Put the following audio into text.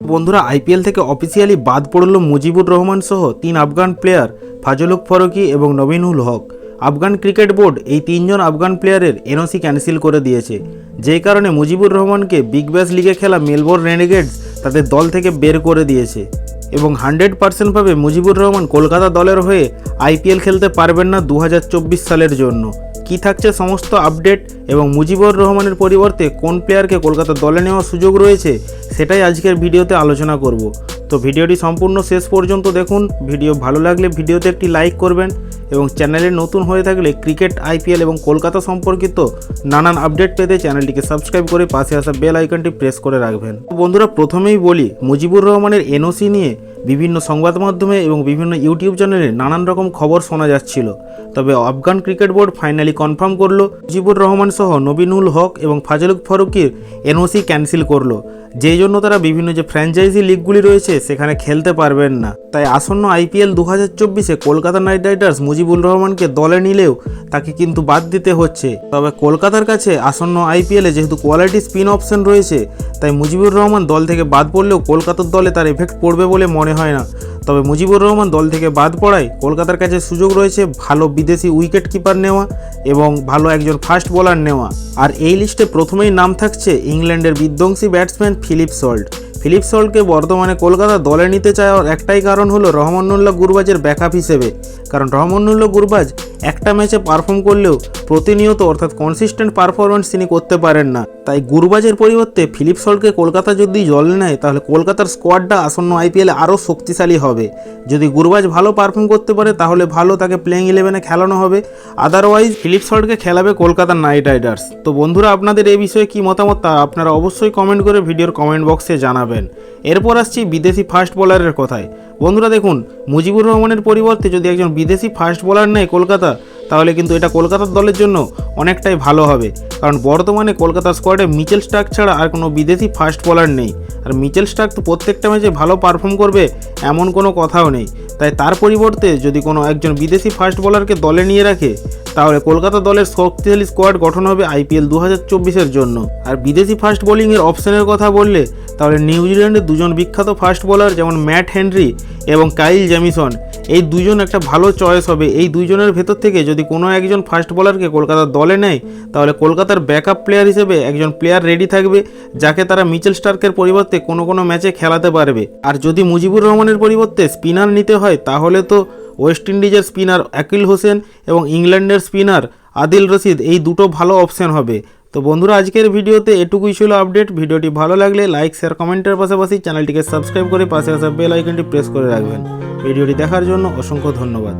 বন্ধুরা আইপিএল থেকে অফিসিয়ালি বাদ পড়ল মুজিবুর রহমান সহ 3 আফগান প্লেয়ার ফাজলুক ফরকি এবং নবীনুল হক। আফগান ক্রিকেট বোর্ড এই 3 জন আফগান প্লেয়ারের এনওসি ক্যান্সেল করে দিয়েছে, যেই কারণে মুজিবুর রহমানকে বিগ ব্যাশ লিগে খেলা মেলবোর্ন রেনেগেডস তাদের দল থেকে বের করে দিয়েছে এবং 100% ভাবে মুজিবুর রহমান কলকাতা দলের হয়ে আইপিএল খেলতে পারবেন না 2024 সালের জন্য। কি থাকছে সমস্ত আপডেট এবং মুজিবুর রহমানের পরিবর্তে কোন প্লেয়ারকে কলকাতা দলে নেওয়ার সুযোগ রয়েছে সেটাই আজকের ভিডিওতে আলোচনা করব। তো ভিডিওটি সম্পূর্ণ শেষ পর্যন্ত দেখুন। ভিডিও ভালো লাগলে ভিডিওতে একটি লাইক করবেন এবং চ্যানেলে নতুন হয়ে থাকলে ক্রিকেট, আইপিএল এবং কলকাতা সম্পর্কিত নানান আপডেট পেতে চ্যানেলটিকে সাবস্ক্রাইব করে পাশে আসা বেল আইকনটি প্রেস করে রাখবেন। বন্ধুরা প্রথমেই বলি, মুজিবুর রহমানের এনওসি নিয়ে বিভিন্ন সংবাদ মাধ্যমে এবং বিভিন্ন ইউটিউব চ্যানেলে নানান রকম খবর শোনা যাচ্ছিল, তবে Afghan cricket board finally confirm করলো মুজিবুর রহমান সহ নবীনুল হক এবং ফাজলুক ফরকির এনওসি ক্যান্সেল করলো, যেই জন্য তারা বিভিন্ন যে ফ্র্যাঞ্চাইজি লিগগুলি রয়েছে সেখানে খেলতে পারবেন না। তাই আসন্ন আইপিএল 2024-এ কলকাতা নাইট রাইডার্স মুজিবুর রহমানকে দলে নিলেও তাকে কিন্তু বাদ দিতে হচ্ছে। তবে কলকাতার কাছে আসন্ন আইপিএলে যেহেতু কোয়ালিটি স্পিন অপশন রয়েছে, তাই মুজিবুর রহমান দল থেকে বাদ পড়লেও কলকাতার দলে তার এফেক্ট পড়বে বলে মনে হয় না। তবে মুজিবুর রহমান দল থেকে বাদ পড়ায় কলকাতার কাছে সুযোগ রয়েছে ভালো বিদেশি উইকেট কিপার নেওয়া এবং ভালো একজন ফাস্ট বোলার নেওয়া। আর এই লিস্টে প্রথমেই নাম থাকছে ইংল্যান্ডের বিধ্বংসী ব্যাটসম্যান ফিলিপ সল্ট। ফিলিপ সল্টকে বর্তমানে কলকাতা দলে নিতে চাওয়ার একটাই কারণ হলো রহমানুল্লাহ গুরবাজের ব্যাকআপ হিসেবে, কারণ রহমানুল্লাহ গুরবাজ একটা ম্যাচে পারফর্ম করলেও প্রতিনিয়ত অর্থাৎ কনসিস্টেন্ট পারফরমেন্স তিনি করতে পারেন না। তাই গুরবাজের পরিবর্তে ফিলিপ সল্টকে কলকাতা যদি দলে নেয় তাহলে কলকাতার স্কোয়াডটা আসন্ন আইপিএলে আরও শক্তিশালী হবে। যদি গুরবাজ ভালো পারফর্ম করতে পারে তাহলে ভালো, তাকে প্লেইং 11-এ খেলানো হবে, আদারওয়াইজ ফিলিপ সল্টকে খেলাবে কলকাতা নাইট রাইডার্স। তো বন্ধুরা আপনাদের এই বিষয়ে কি মতামত তা আপনারা অবশ্যই কমেন্ট করে ভিডিওর কমেন্ট বক্সে জানাবেন। এরপর আসছি বিদেশি ফাস্ট বোলারের কথায়। বন্ধুরা দেখুন, মুজিবুর রহমানের পরিবর্তে যদি একজন বিদেশি ফাস্ট বোলার নেয় কলকাতা, তাহলে কিন্তু এটা কলকাতার দলের জন্য অনেকটাই ভালো হবে, কারণ বর্তমানে কলকাতা স্কোয়াডে মিচেল স্টার্ক ছাড়া আর কোনো বিদেশি ফাস্ট বোলার নেই। আর মিচেল স্টার্ক তো প্রত্যেকটা ম্যাচে ভালো পারফর্ম করবে এমন কোনো কথাও নেই। তাই তার পরিবর্তে যদি কোনো একজন বিদেশি ফাস্ট বোলারকে দলে নিয়ে রাখে তাহলে কলকাতা দলের শক্তিশালী স্কোয়াড গঠন হবে আইপিএল 2024-এর জন্য। আর বিদেশি ফাস্ট বোলিংয়ের অপশনের কথা বললে তাহলে নিউজিল্যান্ডের দুজন বিখ্যাত ফাস্ট বোলার যেমন ম্যাট হেনরি এবং কাইল জ্যামিসন, এই দুজন একটা ভালো চয়েস হবে। এই দুইজনের ভেতর থেকে যদি কোনো একজন ফাস্ট বোলারকে কলকাতার দলে নেয় তাহলে কলকাতার ব্যাকআপ প্লেয়ার হিসেবে একজন প্লেয়ার রেডি থাকবে, যাকে তারা মিচেল স্টার্কের পরিবর্তে কোনো ম্যাচে খেলাতে পারবে। আর যদি মুজিবুর রহমানের পরিবর্তে স্পিনার নিতে হয় তাহলে তো ওয়েস্ট ইন্ডিজের স্পিনার আকিল হোসেন এবং ইংল্যান্ডের স্পিনার আদিল রশিদ, এই দুটো ভালো অপশন হবে। তো বন্ধুরা আজকের ভিডিওতে এটুকুই ছিল আপডেট। ভিডিওটি ভালো লাগলে লাইক, শেয়ার, কমেন্টের পাশাপাশি চ্যানেলটিকে সাবস্ক্রাইব করে পাশে আসা বেল আইকনটি প্রেস করে রাখবেন। ভিডিওটি দেখার জন্য অসংখ্য ধন্যবাদ।